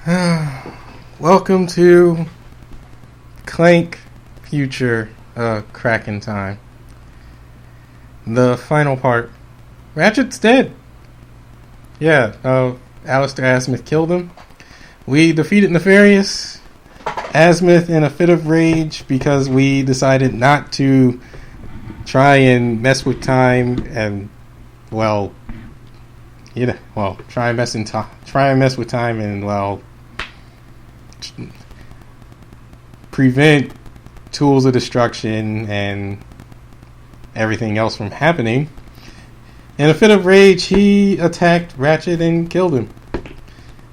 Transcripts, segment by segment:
Welcome to Clank Future Kraken Time. The final part. Ratchet's dead. Yeah, Alistair Azimuth killed him. We defeated Nefarious. Azimuth in a fit of rage because we decided not to try and mess with time and, try and mess with time and, prevent tools of destruction and everything else from happening. In a fit of rage, he attacked Ratchet and killed him.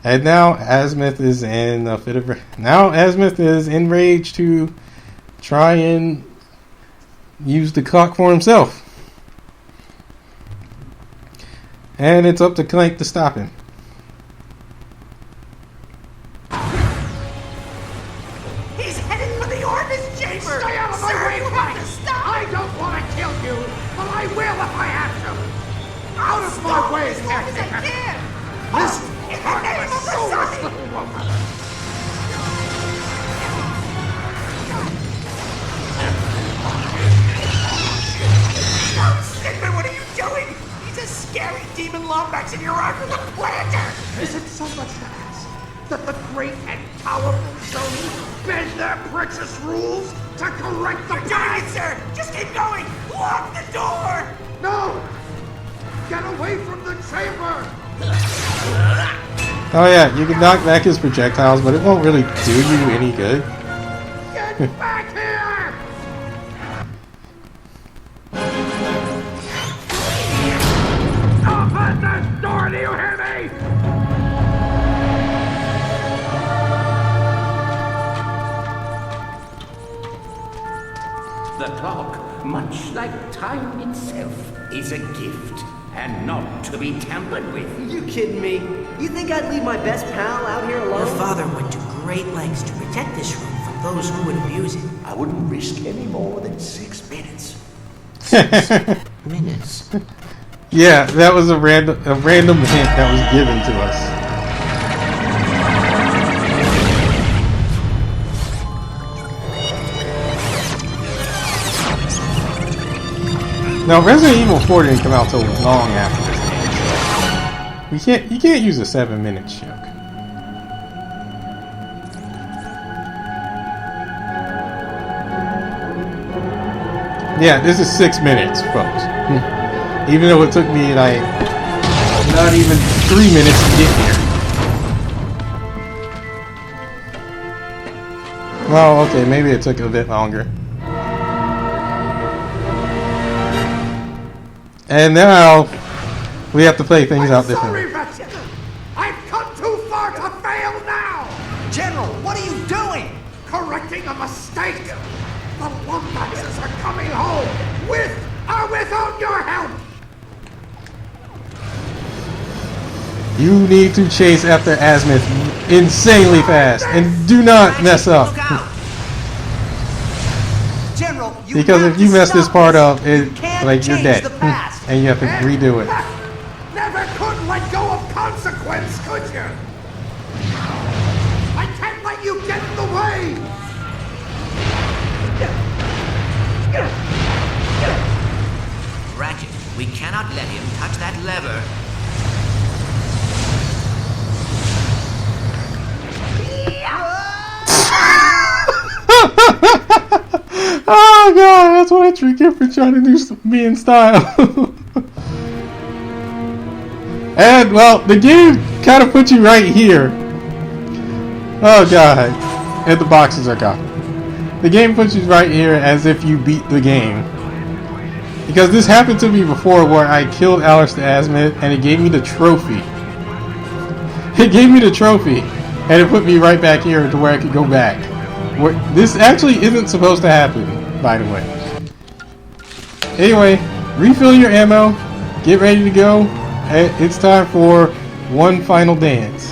And now Azimuth is in a fit of rage. Now Azimuth is enraged to try and use the clock for himself. And it's up to Clank to stop him. He's heading for the Orbis chamber! Stay out of my way, Mike! I don't want to kill you, but I will if I have to! Out of my way, as long as I can! Listen, In the name of the soulless sun! little woman! Sigmund, what are you doing? He's a scary demon Lombax in your arm with a planter! Is it so much to ask that the great and powerful Sony bend their precious rules to correct the You're doing it, sir! Just keep going! Lock the door! No! Get away from the chamber! Oh yeah, you can knock back his projectiles, but it won't really do you any good. Get back here! Open this door, do you hear me? The clock, much like time itself, is a gift and not to be tampered with. You kidding me? You think I'd leave my best pal out here alone? Your father went to great lengths to protect this room from those who would abuse it. I wouldn't risk any more than 6 minutes. 6 minutes. Yeah, that was a random hint that was given to us. Now, Resident Evil 4 didn't come out till long after this game. You can't use a 7-minute choke. Yeah, this is 6 minutes, folks. Even though it took me like not even 3 minutes to get here. Well, okay, maybe it took a bit longer. And now we have to play things out differently. Sorry, Ratchet! I've come too far to fail now! General, what are you doing? Correcting a mistake! The Lombaxes are coming home! With or without your help! You need to chase after Azimuth insanely fast and do not mess up. Look out! General, you Because have if you to mess this stop part this. up, You can't like you're change dead, the past. and you have to redo it. Never could let go of consequence, could you? I can't let you get in the way! Ratchet, we cannot let him touch that lever. Oh god, that's what I get for trying to do me in style. And, well, the game kind of puts you right here. Oh god. And the boxes are gone. The game puts you right here as if you beat the game. Because this happened to me before where I killed Alistair Azimuth and it gave me the trophy. It gave me the trophy. And it put me right back here to where I could go back. This actually isn't supposed to happen, by the way. Anyway, refill your ammo. Get ready to go. It's time for one final dance.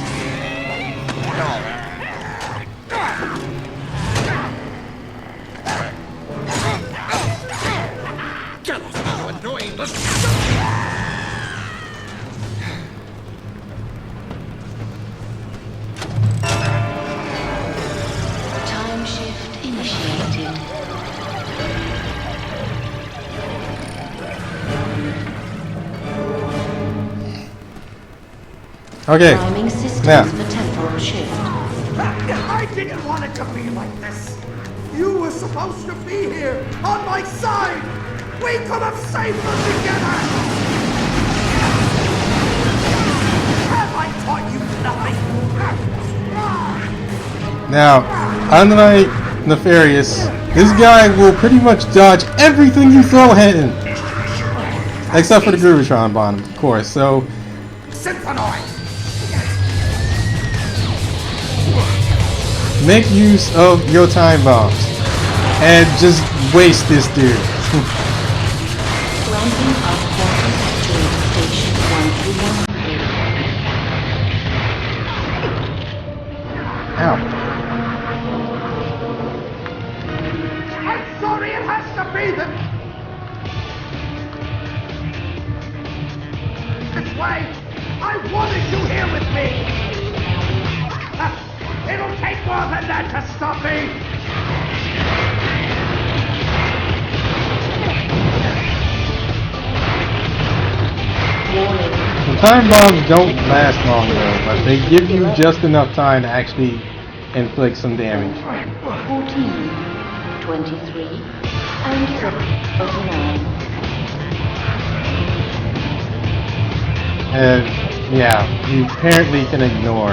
Okay. Priming systems Now. for temporal shift. I didn't want it to be like this. You were supposed to be here, on my side. We could have saved them together. Have I taught you nothing? Now, unlike Nefarious, this guy will pretty much dodge everything you throw at him. Except for the Groovitron bomb, of course. So, Symphonoi. make use of your time bombs. And just waste this dude. Ramping up quantum actuator station 131. Ow. I'm sorry it has to be that. This way. I wanted you here with me. It'll take more than that to stop me. The time bombs don't last long though, but they give you just enough time to actually inflict some damage. 14, 23, and 39. And yeah, you apparently can ignore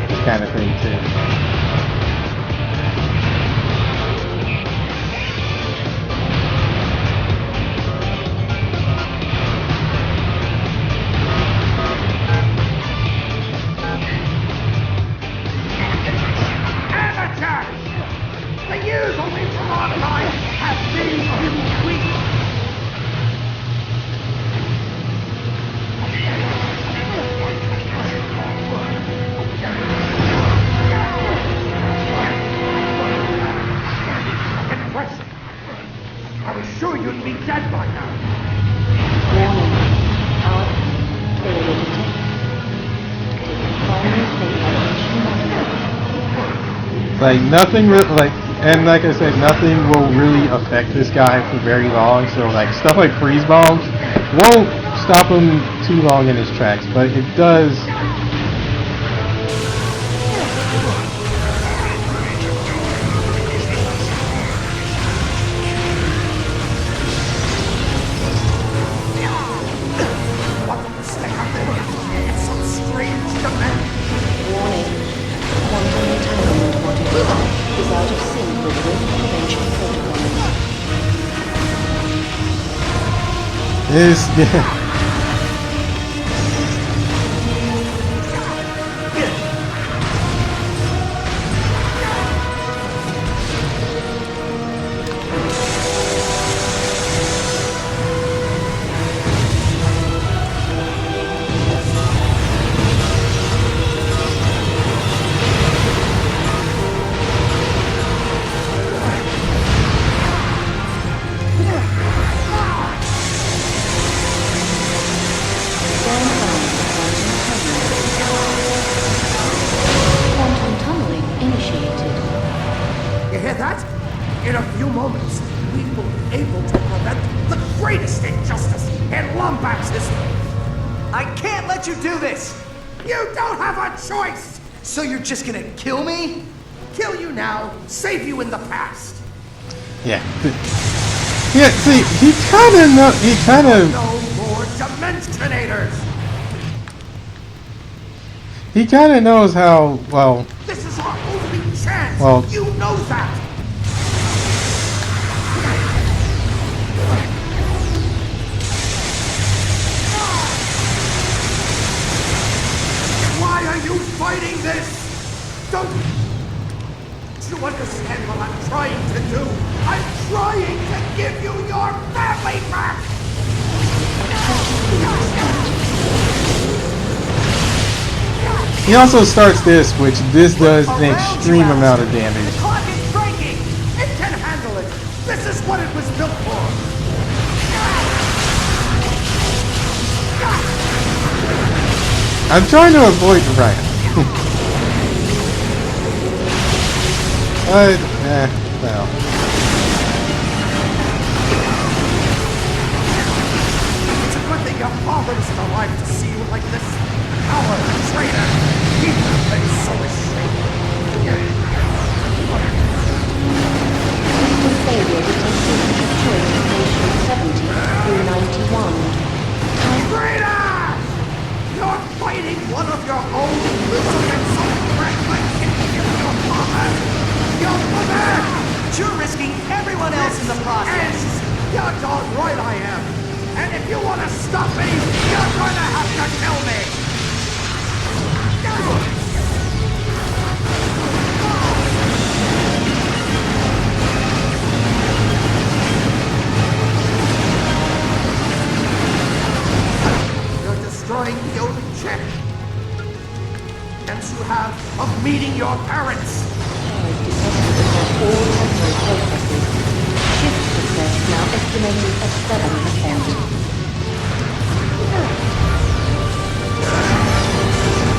this kind of thing too. The years only from our time have made you weak. Impressive. I was sure you'd be dead by now. Warning. Our failure detected. Primary stabilization modified. Like nothing, and like I said, nothing will really affect this guy for very long. So like stuff like freeze bombs won't stop him too long in his tracks, but it does. It's some strange demand. Warning. Quantum entanglement modifier is out of sync with wind prevention protocols. Is Quantum tunneling initiated. You hear that? In a few moments, we will be able to prevent the greatest injustice in Lombax's history. I can't let you do this! You don't have a choice! So you're just gonna kill me? Kill you now, save you in the past. yeah. Yeah, see, he kind of No more Dimensionators! he kind of knows how well. This is our only chance! Well- You know that! Why are you fighting this? Don't you understand what I'm trying to do? I'm trying to give you your family back! He also starts this, which this does an extreme amount of damage. The clock is breaking! It can handle it! This is what it was built for! I'm trying to avoid the riot. Well. It's a good thing your father isn't alive to see you like this. power, traitor! Keep that place so ashamed! System failure detected at choice station 70 through 91. Traitor! You're fighting one of your own losing and so reckless your mother! Your mother! You're risking everyone else in the process. You're darn right I am! And if you want to stop me, you're going to have to kill me! You're destroying the only chance you have of meeting your parents! Detected across all temporal processes. Shift success now estimated at 7%.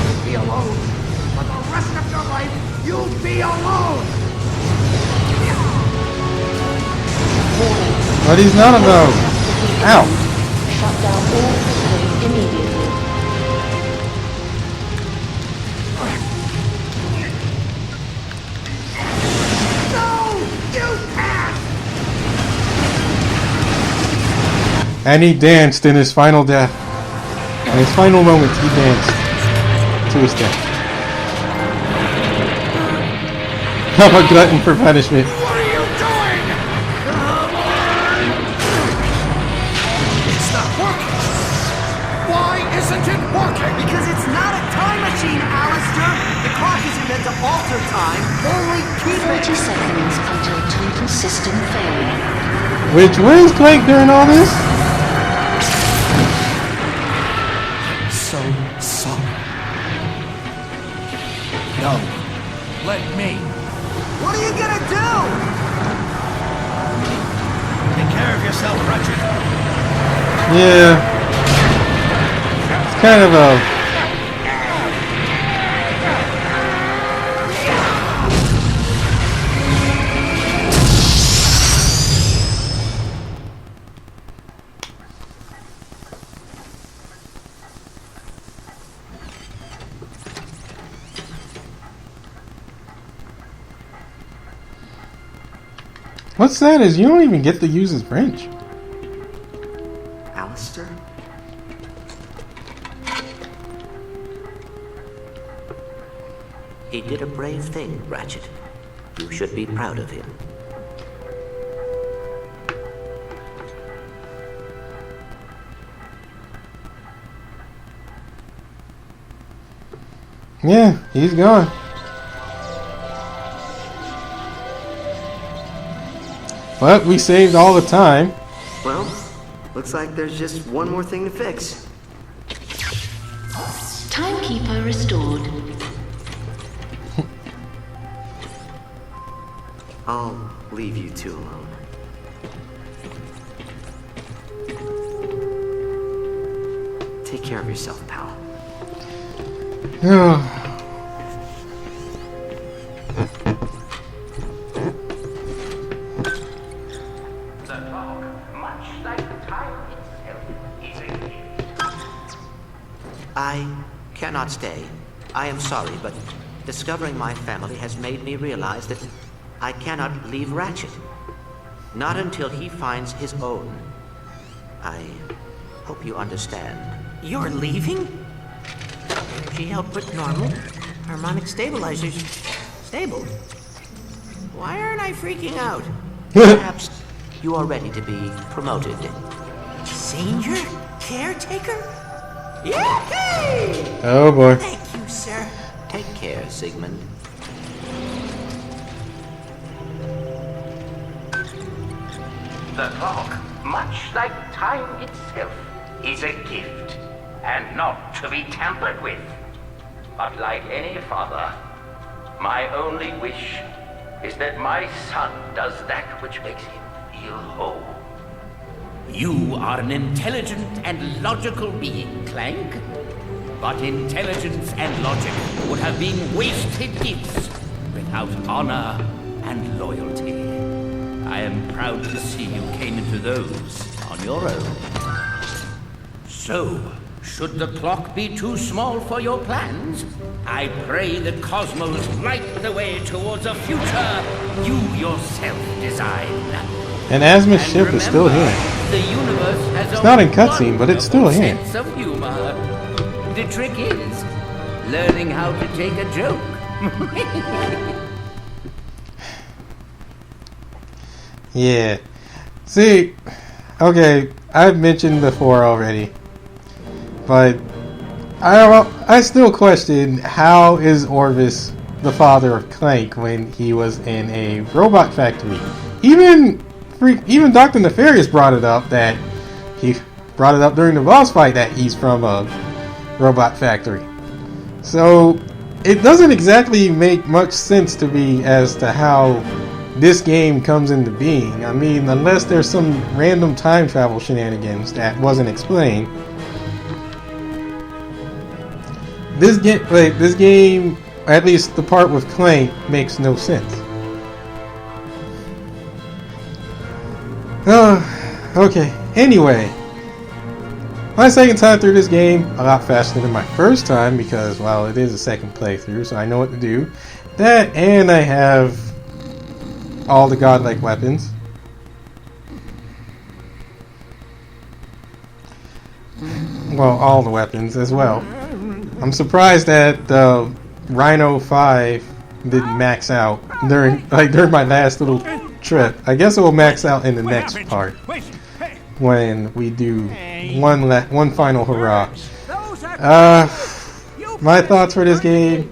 You'll be alone. For the rest of your life, you'll be alone! But he's not alone. Ow. Shut down all systems immediately. And he danced in his final death. In his final moments, he danced to his death. I'm a glutton for punishment. What are you doing? It's not working. Why isn't it working? Because it's not a time machine, Alistair! The clock isn't meant to alter time, only keep 30 it... seconds until total system failure. Which, where's Clank during all this? So sorry. No. Let me. What are you gonna do? Take care of yourself, Ratchet. Yeah. It's kind of a... What's sad is you don't even get to use his wrench. Alistair? He did a brave thing, Ratchet. You should be proud of him. Yeah, he's gone. But we saved all the time. Well, looks like there's just one more thing to fix. Timekeeper restored. I'll leave you two alone. Take care of yourself, pal. I cannot stay. I am sorry, but discovering my family has made me realize that I cannot leave Ratchet. Not until he finds his own. I hope you understand. You're leaving? Energy output normal. Harmonic stabilizers stable. Why aren't I freaking out? Perhaps you are ready to be promoted. Senior caretaker? Yay! Oh boy. Thank you, sir. Take care, Sigmund. The clock, much like time itself, is a gift, and not to be tampered with. But like any father, my only wish is that my son does that which makes him feel whole. You are an intelligent and logical being, Clank. But intelligence and logic would have been wasted gifts without honor and loyalty. I am proud to see you came into those on your own. So, Should the clock be too small for your plans, I pray the cosmos light the way towards a future you yourself design. And Asma's ship is still here. The universe has It's not in cutscene, but it's still here. sense of humor. The trick is learning how to take a joke. Yeah. See, okay, I've mentioned before already, but I still question how is Orvis the father of Clank when he was in a robot factory. Even Dr. Nefarious brought it up during the boss fight that he's from a robot factory. So it doesn't exactly make much sense to me as to how this game comes into being. I mean, unless there's some random time travel shenanigans that wasn't explained. This game, at least the part with Clank, makes no sense. Okay. Anyway, my second time through this game, a lot faster than my first time because, well, it is a second playthrough, so I know what to do. That, and I have all the godlike weapons. Well, all the weapons as well. I'm surprised that the Rhino 5 didn't max out during my last little trip. I guess it will max out in the next part when we do one final hurrah. My thoughts for this game.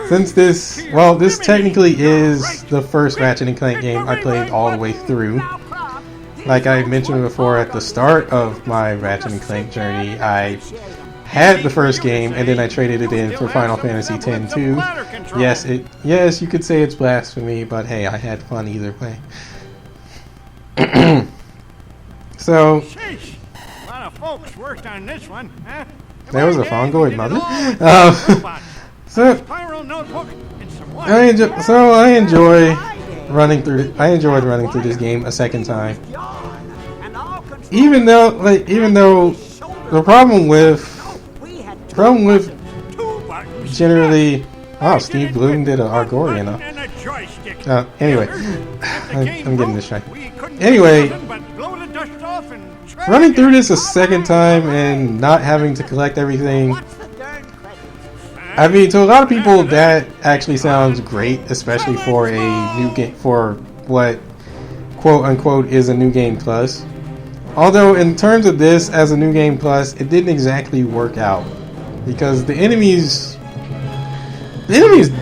Since this technically is the first Ratchet & Clank game I played all the way through. Like I mentioned before at the start of my Ratchet & Clank journey, I had the first game and then I traded it in for Final Fantasy X-2. Yes, you could say it's blasphemy, but hey, I had fun either way. So, A lot of folks worked on this one, huh? there was a Fongoid mother. So I enjoyed running through this game a second time. Even though the problem with generally, wow, Steve Bloom did an Argorian. Anyway, I'm getting this right. Anyway, running through this a second time and not having to collect everything. I mean, to a lot of people, that actually sounds great, especially for a new game, for what quote unquote is a new game plus. Although, in terms of this as a new game plus, it didn't exactly work out because the enemies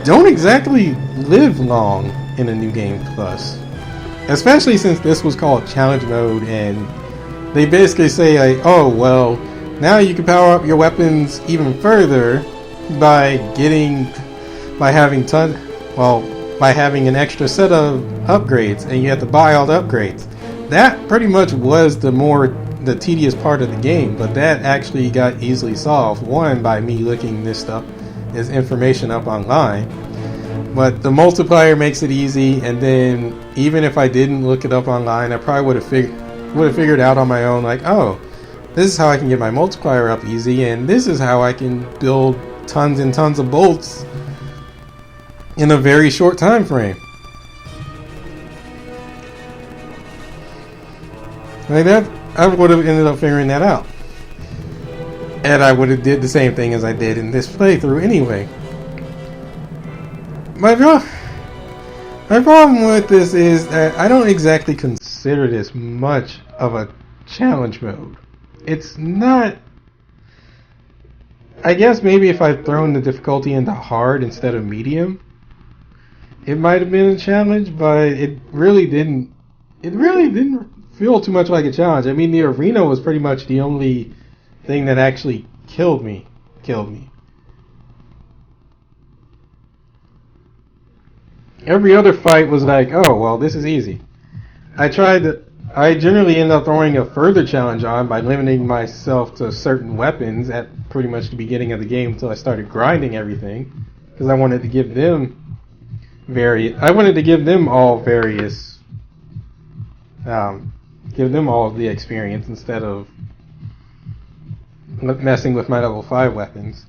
don't exactly live long in a new game plus, especially since this was called challenge mode, and they basically say like, oh well, now you can power up your weapons even further by having an extra set of upgrades, and you have to buy all the upgrades. That pretty much was the tedious part of the game, but that actually got easily solved. One, by me looking this information up online, but the multiplier makes it easy. And then even if I didn't look it up online, I probably would have figured out on my own, like, oh, this is how I can get my multiplier up easy, and this is how I can build tons and tons of bolts in a very short time frame. Like that, I would have ended up figuring that out, and I would have did the same thing as I did in this playthrough anyway. My problem with this is that I don't exactly consider this much of a challenge mode. It's not. I guess maybe if I'd thrown the difficulty into hard instead of medium, it might have been a challenge, but it really didn't feel too much like a challenge. I mean, the arena was pretty much the only thing that actually killed me. Every other fight was like, oh, well, this is easy. I generally end up throwing a further challenge on by limiting myself to certain weapons at pretty much the beginning of the game until I started grinding everything, because I wanted to give them all the experience instead of messing with my level 5 weapons.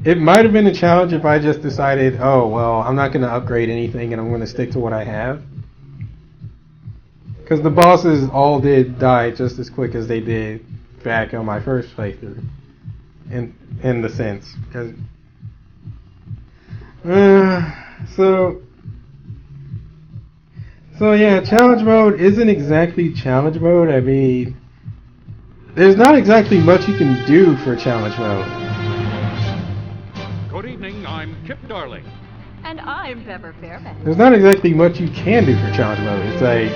It might have been a challenge if I just decided, oh, well, I'm not going to upgrade anything and I'm going to stick to what I have. Because the bosses all did die just as quick as they did back on my first playthrough. In the sense. So yeah, challenge mode isn't exactly challenge mode. I mean, there's not exactly much you can do for challenge mode. Good evening, I'm Kip Darling. And I'm Pepper Fairbanks. There's not exactly much you can do for challenge mode. It's like,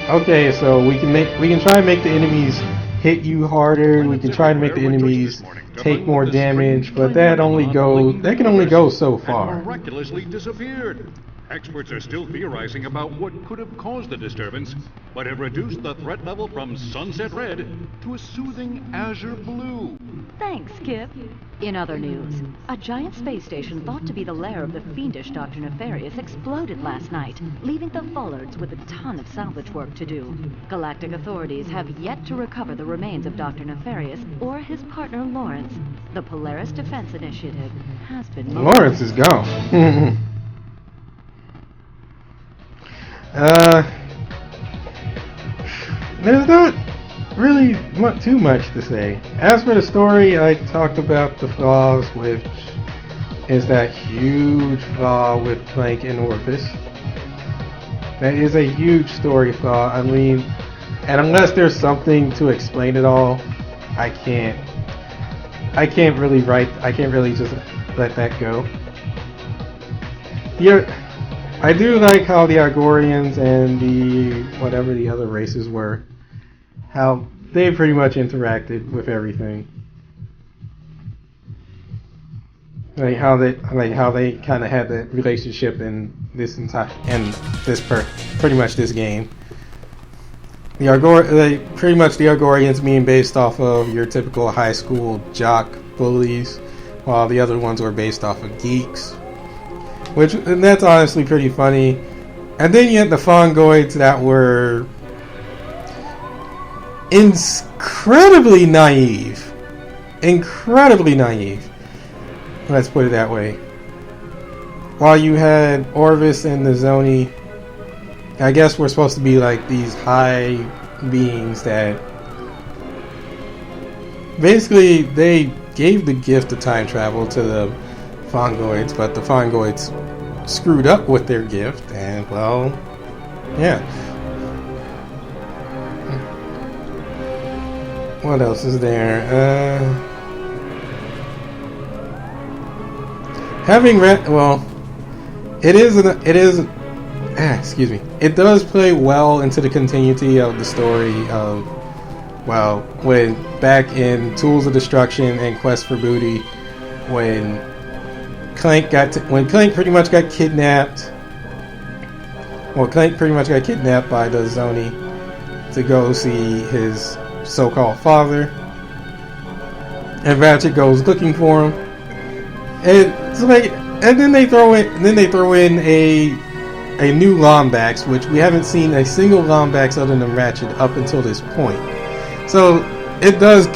okay, so we can try and make the enemies hit you harder. We can try to make the enemies take more damage, but that can only go so far. Miraculously disappeared. Experts are still theorizing about what could have caused the disturbance, but have reduced the threat level from sunset red to a soothing azure blue. Thanks, Kip. In other news, a giant space station thought to be the lair of the fiendish Dr. Nefarious exploded last night, leaving the Fullards with a ton of salvage work to do. Galactic authorities have yet to recover the remains of Dr. Nefarious or his partner Lawrence. The Polaris Defense Initiative has been moved. Lawrence is gone. There's not really too much to say. As for the story, I talked about the flaws, which is that huge flaw with Clank and Orpheus. That is a huge story flaw. I mean, and unless there's something to explain it all, I can't really just let that go. I do like how the Algorians and the whatever the other races were, how they pretty much interacted with everything. Like how they kind of had that relationship in this pretty much this game. The Algorians being based off of your typical high school jock bullies, while the other ones were based off of geeks. And that's honestly pretty funny. And then you had the Fongoids that were incredibly naive. Let's put it that way. While you had Orvis and the Zoni, I guess we're supposed to be like these high beings that basically they gave the gift of time travel to the Fongoids, but the Fongoids screwed up with their gift, and well, yeah. What else is there? It does play well into the continuity of the story of, well, when back in Tools of Destruction and Quest for Booty, when Clank pretty much got kidnapped. Well, Clank pretty much got kidnapped by the Zoni to go see his so-called father, and Ratchet goes looking for him. And then they throw in a new Lombax, which we haven't seen a single Lombax other than Ratchet up until this point. So it does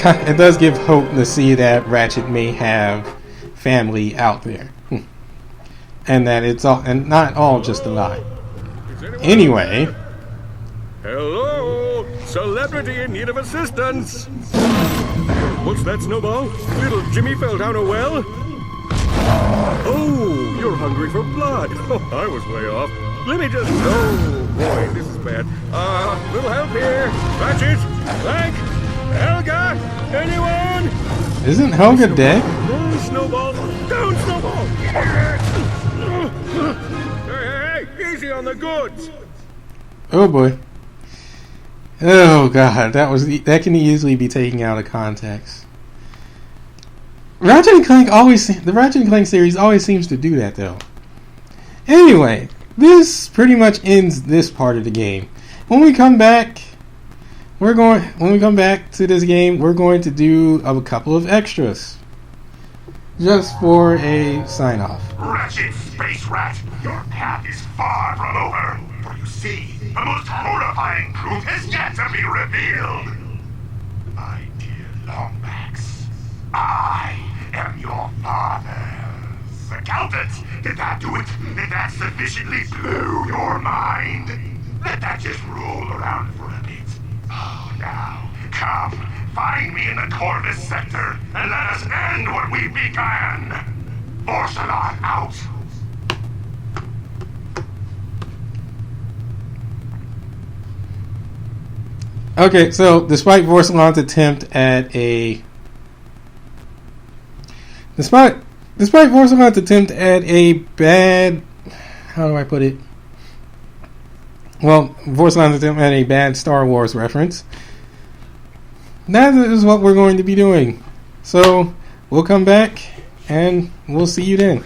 give hope to see that Ratchet may have family out there, and that it's all and not all just a lie. Anyway, hello, celebrity in need of assistance. What's that, Snowball? Little Jimmy fell down a well. Oh, you're hungry for blood. Oh, I was way off. Let me just. Oh boy, this is bad. Little help here. Ratchet, Clank, Helga, anyone? Isn't Helga dead? No, Snowball! Down, Snowball! Hey, easy on the goods! Oh boy. Oh god, that can easily be taken out of context. The Ratchet and Clank series always seems to do that though. Anyway, this pretty much ends this part of the game. When we come back to this game, we're going to do a couple of extras. Just for a sign-off. Ratchet Space Rat, your path is far from over. For you see, the most horrifying truth has yet to be revealed. My dear Lombax, I am your father's accountant. Did that do it? Did that sufficiently blow your mind? Let that just roll around for a bit. Oh, now, come, find me in the Corvus sector, and let us end what we began. Vorsalon out. Okay, so despite Vorsalon's attempt at a Despite Vorsalon's attempt at a bad, how do I put it? Well, Vorsalon's attempt at a bad Star Wars reference, that is what we're going to be doing. So we'll come back and we'll see you then.